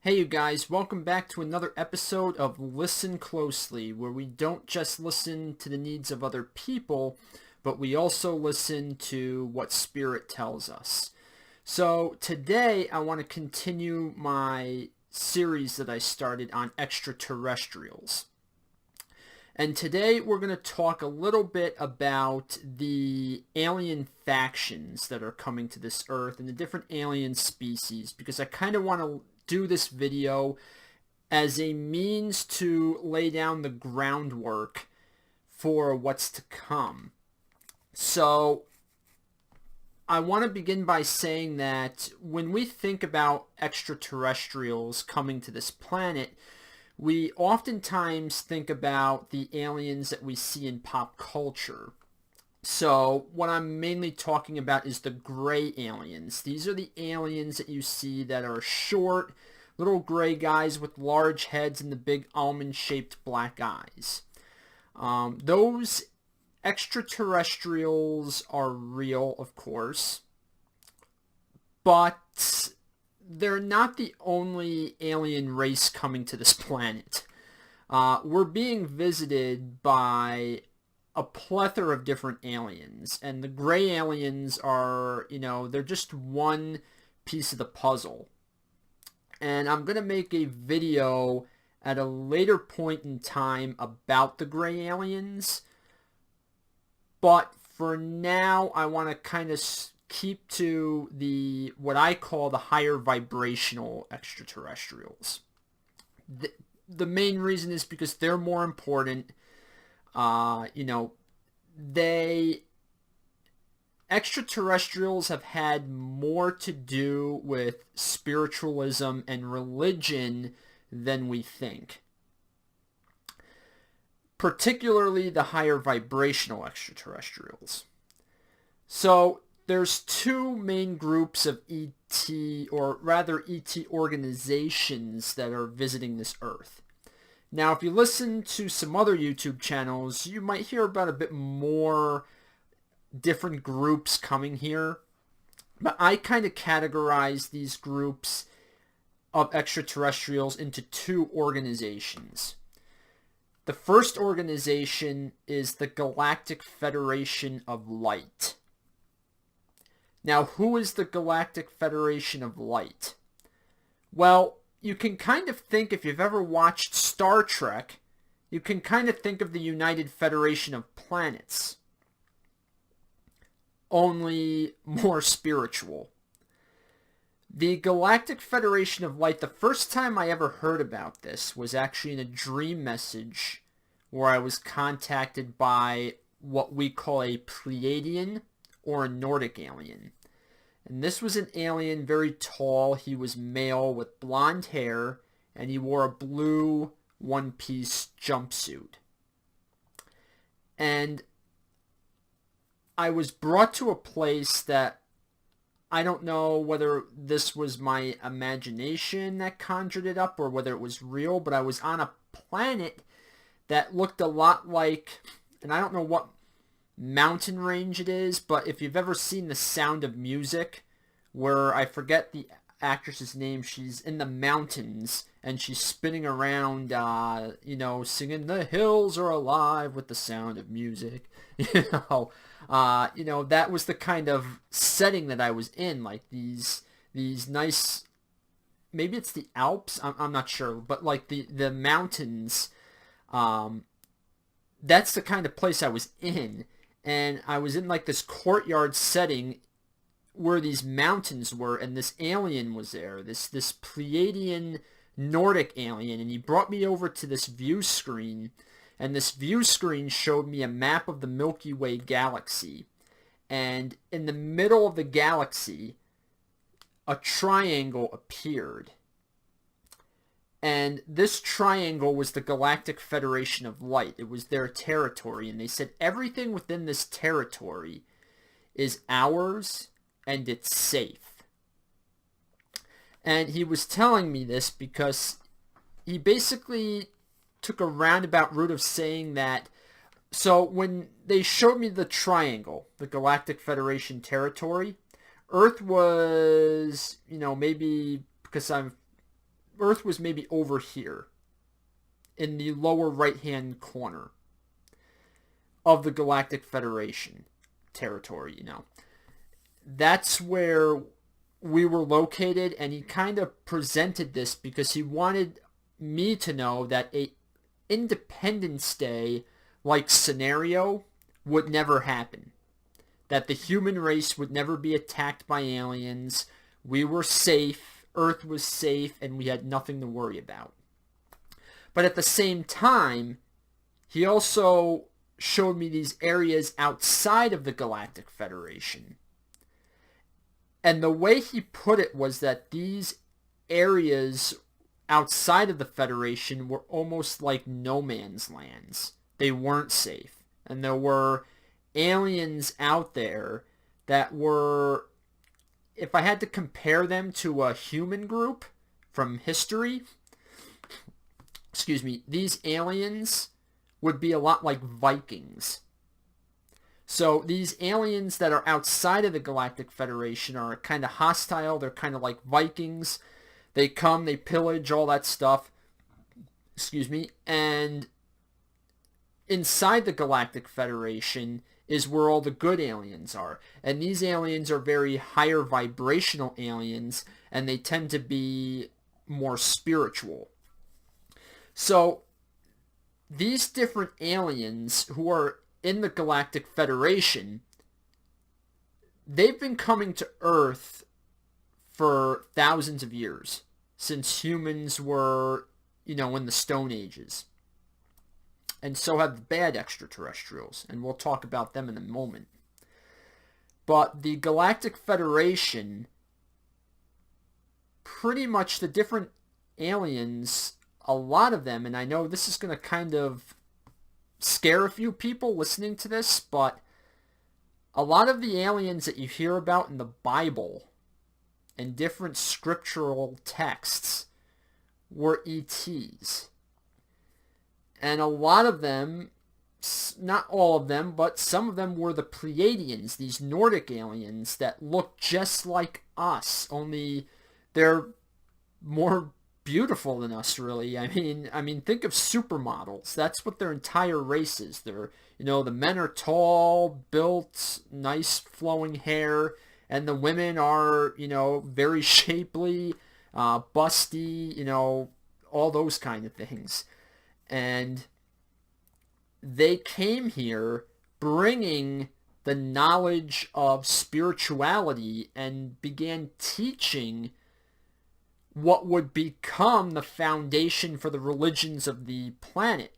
Hey you guys, welcome back to another episode of Listen Closely, where we don't just listen to the needs of other people, but we also listen to what Spirit tells us. So today I want to continue my series that I started on extraterrestrials. And today we're going to talk a little bit about the alien factions that are coming to this Earth and the different alien species, because I kind of want to do this video as a means to lay down the groundwork for what's to come. So I want to begin by saying that when we think about extraterrestrials coming to this planet, we oftentimes think about the aliens that we see in pop culture. So what I'm mainly talking about is the gray aliens. These are the aliens that you see that are short, little gray guys with large heads and the big almond-shaped black eyes. Those extraterrestrials are real, of course, but they're not the only alien race coming to this planet. We're being visited by a plethora of different aliens, and the gray aliens are, they're just one piece of the puzzle. And I'm going to make a video at a later point in time about the gray aliens, but for now I want to kind of keep to what I call the higher vibrational extraterrestrials. The main reason is because they're more important. Extraterrestrials have had more to do with spiritualism and religion than we think. Particularly the higher vibrational extraterrestrials. So there's two main groups of ET, or rather ET organizations that are visiting this Earth. Now, if you listen to some other YouTube channels, you might hear about a bit more different groups coming here. But I kind of categorize these groups of extraterrestrials into two organizations. The first organization is the Galactic Federation of Light. Now, who is the Galactic Federation of Light? Well, you can kind of think, if you've ever watched Star Trek, you can kind of think of the United Federation of Planets, only more spiritual. The Galactic Federation of Light, the first time I ever heard about this was actually in a dream message where I was contacted by what we call a Pleiadian or a Nordic alien. And this was an alien, very tall. He was male with blonde hair, and he wore a blue one-piece jumpsuit. And I was brought to a place that I don't know whether this was my imagination that conjured it up or whether it was real, but I was on a planet that looked a lot like, and I don't know what mountain range it is, but if you've ever seen The Sound of Music, where I forget the actress's name, she's in the mountains and she's spinning around, singing "The hills are alive with the sound of music." That was the kind of setting that I was in, like these nice, maybe it's the Alps, I'm not sure, but like the mountains. That's the kind of place I was in. And I was in like this courtyard setting where these mountains were, and this alien was there, this Pleiadian Nordic alien, and he brought me over to this view screen, and this view screen showed me a map of the Milky Way galaxy. And in the middle of the galaxy, a triangle appeared. And this triangle was the Galactic Federation of Light. It was their territory. And they said everything within this territory is ours and it's safe. And he was telling me this because he basically took a roundabout route of saying that. So when they showed me the triangle, the Galactic Federation territory, Earth was, maybe because I'm Earth was maybe over here in the lower right-hand corner of the Galactic Federation territory, That's where we were located, and he kind of presented this because he wanted me to know that a Independence Day like scenario would never happen. That the human race would never be attacked by aliens. We were safe, Earth was safe, and we had nothing to worry about. But at the same time, he also showed me these areas outside of the Galactic Federation. And the way he put it was that these areas outside of the Federation were almost like no man's lands. They weren't safe. And there were aliens out there that were, if I had to compare them to a human group from history, these aliens would be a lot like Vikings. So these aliens that are outside of the Galactic Federation are kind of hostile. They're kind of like Vikings. They come, they pillage, all that stuff. And inside the Galactic Federation is where all the good aliens are. And these aliens are very higher vibrational aliens, and they tend to be more spiritual. So these different aliens who are in the Galactic Federation, they've been coming to Earth for thousands of years, since humans were, in the Stone Ages. And so have the bad extraterrestrials, and we'll talk about them in a moment. But the Galactic Federation, pretty much the different aliens, a lot of them, and I know this is going to kind of scare a few people listening to this, but a lot of the aliens that you hear about in the Bible and different scriptural texts were ETs. And a lot of them, not all of them, but some of them were the PreAliens, these Nordic aliens that look just like us, only they're more beautiful than us, really. I mean, think of supermodels. That's what their entire race is. They're, the men are tall, built, nice flowing hair, and the women are, very shapely, busty, all those kind of things. And they came here bringing the knowledge of spirituality and began teaching what would become the foundation for the religions of the planet.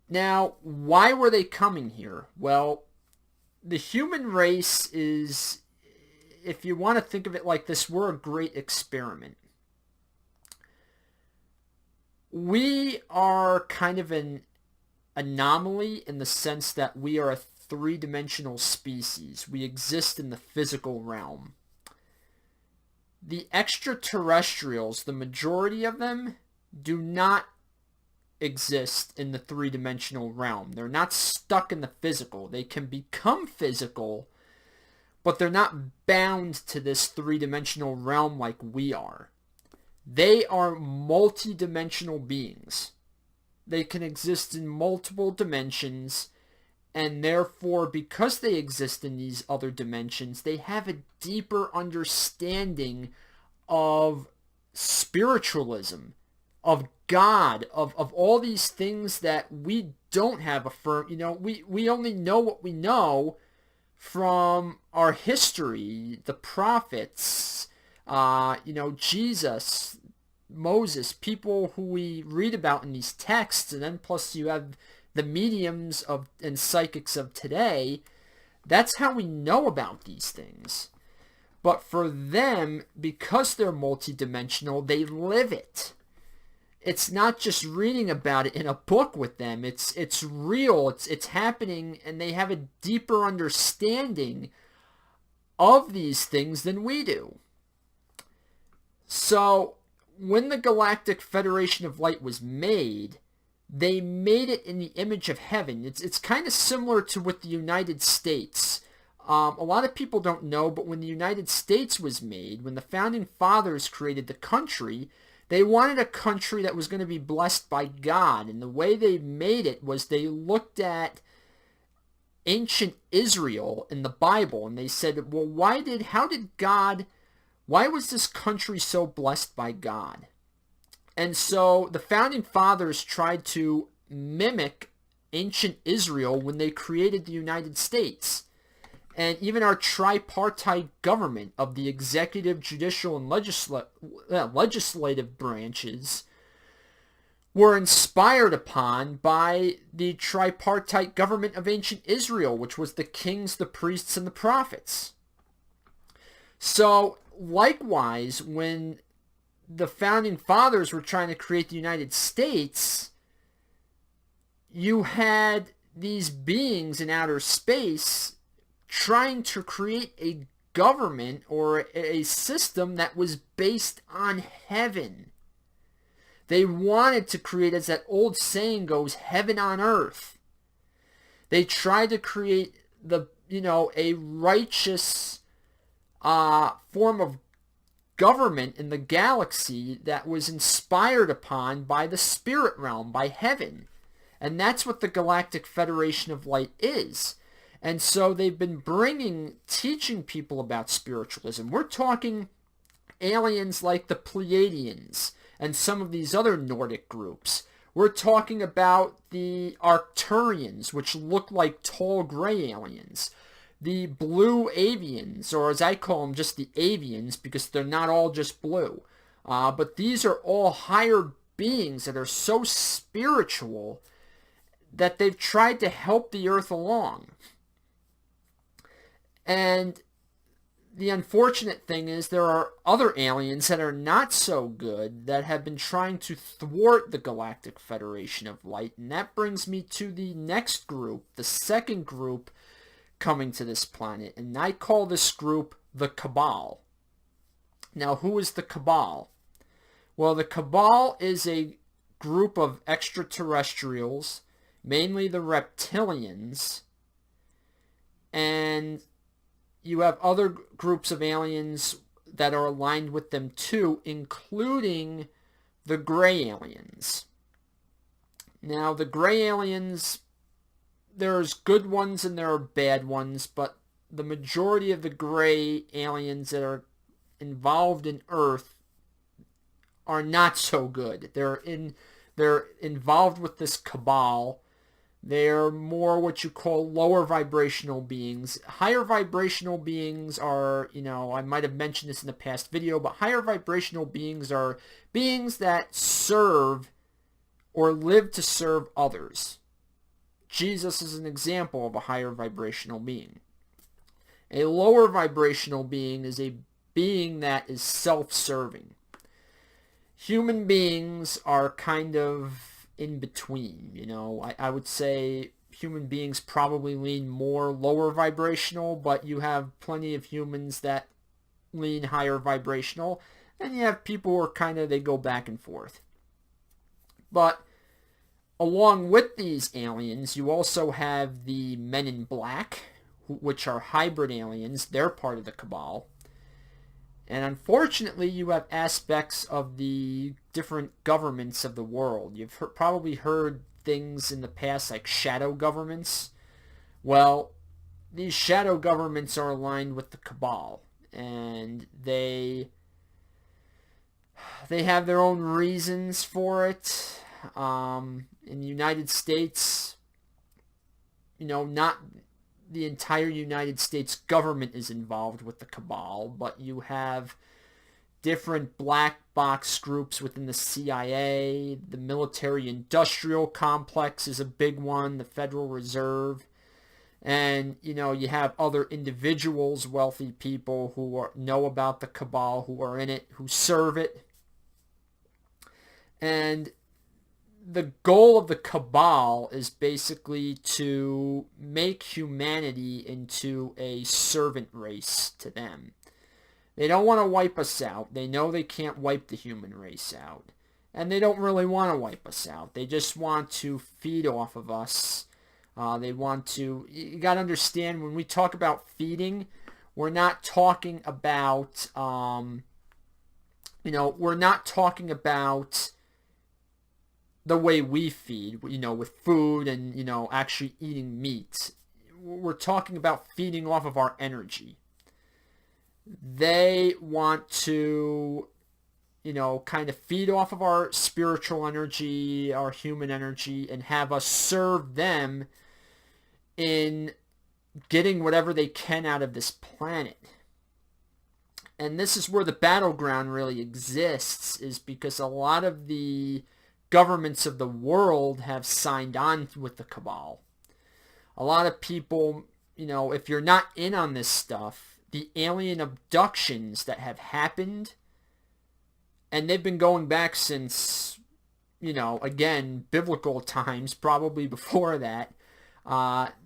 Now, why were they coming here? Well, the human race is, if you want to think of it like this, we're a great experiment. We are kind of an anomaly in the sense that we are a three-dimensional species. We exist in the physical realm. The extraterrestrials, the majority of them, do not exist in the three-dimensional realm. They're not stuck in the physical. They can become physical, but they're not bound to this three-dimensional realm like we are. They are multi-dimensional beings. They can exist in multiple dimensions, and therefore, because they exist in these other dimensions, they have a deeper understanding of spiritualism, of God, of all these things that we don't have a firm, we only know what we know from our history, the prophets, Jesus, Moses, people who we read about in these texts, and then plus you have the mediums and psychics of today. That's how we know about these things. But for them, because they're multidimensional, they live it. It's not just reading about it in a book with them. It's real. It's happening, and they have a deeper understanding of these things than we do. So when the Galactic Federation of Light was made, they made it in the image of heaven. It's kind of similar to with the United States. A lot of people don't know, but when the United States was made, when the Founding Fathers created the country, they wanted a country that was going to be blessed by God. And the way they made it was they looked at ancient Israel in the Bible, and they said, well, why was this country so blessed by God? And so the Founding Fathers tried to mimic ancient Israel when they created the United States. And even our tripartite government of the executive, judicial, and legislative branches were inspired upon by the tripartite government of ancient Israel, which was the kings, the priests, and the prophets. So, likewise, when the Founding Fathers were trying to create the United States, you had these beings in outer space trying to create a government or a system that was based on heaven. They wanted to create, as that old saying goes, heaven on earth. They tried to create a righteous form of government in the galaxy that was inspired upon by the spirit realm, by heaven. And that's what the Galactic Federation of Light is. And so they've been teaching people about spiritualism. We're talking aliens like the PreAliens and some of these other Nordic groups. We're talking about the Arcturians, which look like tall gray aliens. The blue avians, or as I call them, just the avians, because they're not all just blue. But these are all higher beings that are so spiritual that they've tried to help the Earth along. And the unfortunate thing is there are other aliens that are not so good that have been trying to thwart the Galactic Federation of Light. And that brings me to the next group, the second group coming to this planet. And I call this group the Cabal. Now, who is the Cabal? Well, the Cabal is a group of extraterrestrials, mainly the reptilians, and you have other groups of aliens that are aligned with them too, including the gray aliens. Now, the gray aliens, there's good ones and there are bad ones, but the majority of the gray aliens that are involved in Earth are not so good. They're involved with this Cabal. They're more what you call lower vibrational beings. Higher vibrational beings are, I might have mentioned this in the past video, but higher vibrational beings are beings that serve or live to serve others. Jesus is an example of a higher vibrational being. A lower vibrational being is a being that is self-serving. Human beings are kind of in between, I would say human beings probably lean more lower vibrational, but you have plenty of humans that lean higher vibrational, and you have people who are they go back and forth. But along with these aliens, you also have the Men in Black, which are hybrid aliens. They're part of the Cabal. And unfortunately, you have aspects of the different governments of the world. You've probably heard things in the past like shadow governments. Well, these shadow governments are aligned with the Cabal. And they have their own reasons for it. In the United States, not the entire United States government is involved with the Cabal, but you have different black box groups within the CIA. The military-industrial complex is a big one, the Federal Reserve. And, you have other individuals, wealthy people who know about the Cabal, who are in it, who serve it. And the goal of the Cabal is basically to make humanity into a servant race to them. They don't want to wipe us out. They know they can't wipe the human race out. And they don't really want to wipe us out. They just want to feed off of us They want to, you got to understand, when we talk about feeding, we're not talking about, we're not talking about the way we feed, with food and, actually eating meat. We're talking about feeding off of our energy. They want to, kind of feed off of our spiritual energy, our human energy, and have us serve them in getting whatever they can out of this planet. And this is where the battleground really exists, is because a lot of the governments of the world have signed on with the Cabal. A lot of people, if you're not in on this stuff, the alien abductions that have happened, and they've been going back since, again, biblical times, probably before that.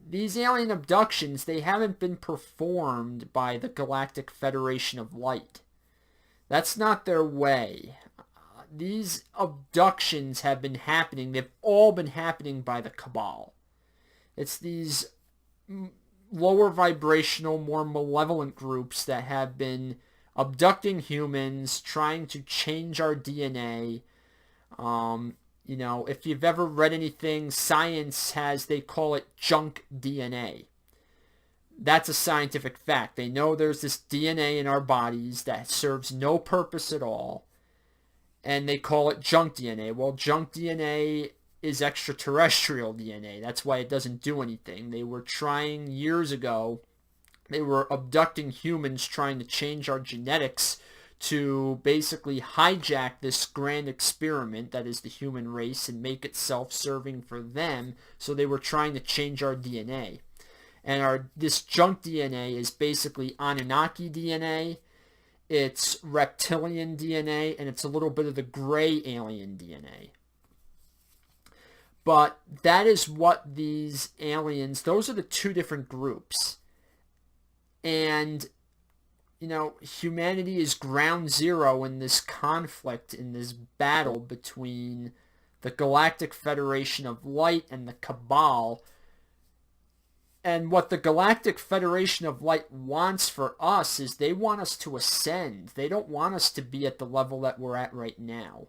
These alien abductions, they haven't been performed by the Galactic Federation of Light. That's not their way. These abductions have been happening. They've all been happening by the Cabal. It's these lower vibrational, more malevolent groups that have been abducting humans, trying to change our DNA. If you've ever read anything, science has, they call it junk DNA. That's a scientific fact. They know there's this DNA in our bodies that serves no purpose at all, and they call it junk DNA. Well, junk DNA is extraterrestrial DNA. That's why it doesn't do anything. They were trying years ago, they were abducting humans, trying to change our genetics to basically hijack this grand experiment that is the human race and make it self-serving for them. So they were trying to change our DNA. And this junk DNA is basically Anunnaki DNA, it's reptilian DNA, and it's a little bit of the gray alien DNA. But that is what these aliens, those are the two different groups. And, humanity is ground zero in this conflict, in this battle between the Galactic Federation of Light and the Cabal. And what the Galactic Federation of Light wants for us is they want us to ascend. They don't want us to be at the level that we're at right now.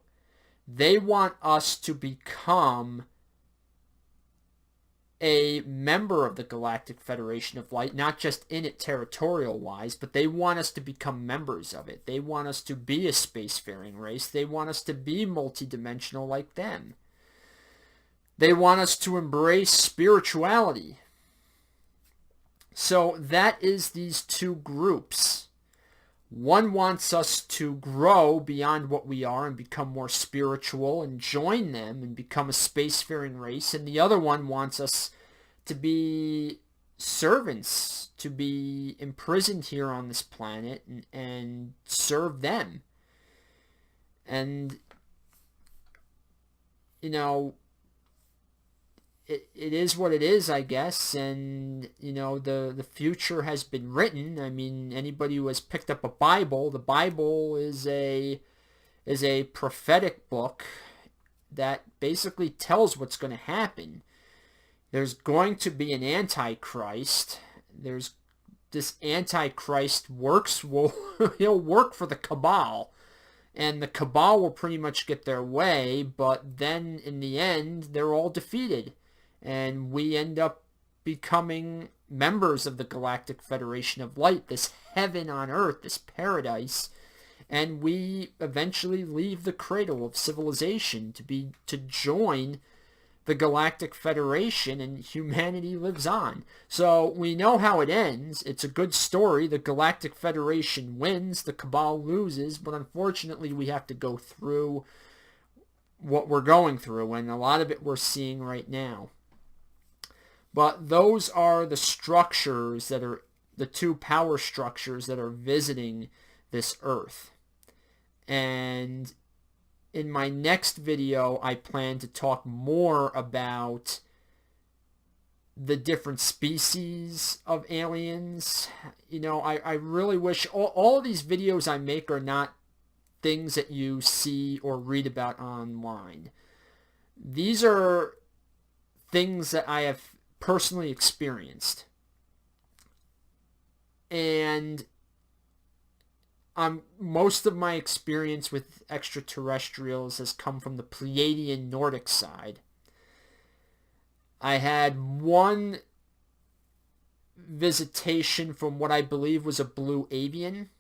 They want us to become a member of the Galactic Federation of Light, not just in it territorial-wise, but they want us to become members of it. They want us to be a spacefaring race. They want us to be multidimensional like them. They want us to embrace spirituality. So that is these two groups. One wants us to grow beyond what we are and become more spiritual and join them and become a spacefaring race. And the other one wants us to be servants, to be imprisoned here on this planet and serve them. And, it is what it is, I guess, and, the future has been written. I mean, anybody who has picked up a Bible, the Bible is a prophetic book that basically tells what's going to happen. There's going to be an Antichrist. This Antichrist he'll work for the Cabal. And the Cabal will pretty much get their way, but then in the end, they're all defeated. And we end up becoming members of the Galactic Federation of Light, this heaven on earth, this paradise. And we eventually leave the cradle of civilization to join the Galactic Federation, and humanity lives on. So we know how it ends. It's a good story. The Galactic Federation wins, the Cabal loses, but unfortunately we have to go through what we're going through, and a lot of it we're seeing right now. But those are the structures that are the two power structures that are visiting this Earth. And in my next video, I plan to talk more about the different species of aliens. I really wish all of these videos I make are not things that you see or read about online. These are things that I have personally experienced. And most of my experience with extraterrestrials has come from the Pleiadian Nordic side. I had one visitation from what I believe was a blue avian,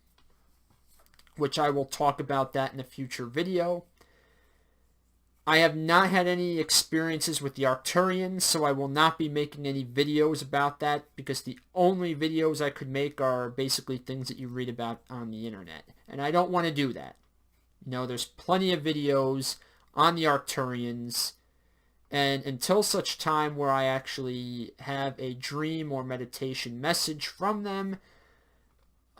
which I will talk about that in a future video. I have not had any experiences with the Arcturians, so I will not be making any videos about that, because the only videos I could make are basically things that you read about on the internet. And I don't want to do that. You know, there's plenty of videos on the Arcturians, and until such time where I actually have a dream or meditation message from them,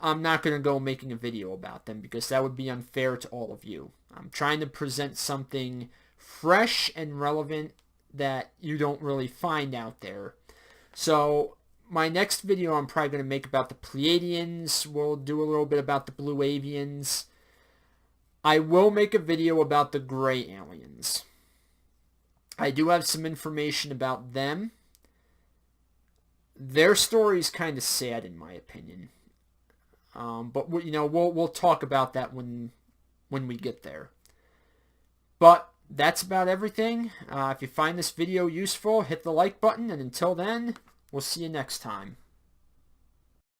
I'm not going to go making a video about them, because that would be unfair to all of you. I'm trying to present something fresh and relevant that you don't really find out there. So my next video I'm probably going to make about the Pleiadians. We'll do a little bit about the blue avians. I will make a video about the gray aliens. I do have some information about them. Their story is kind of sad in my opinion. But you know, we'll talk about that when we get there. But that's about everything. If you find this video useful, hit the like button, and until then, we'll see you next time.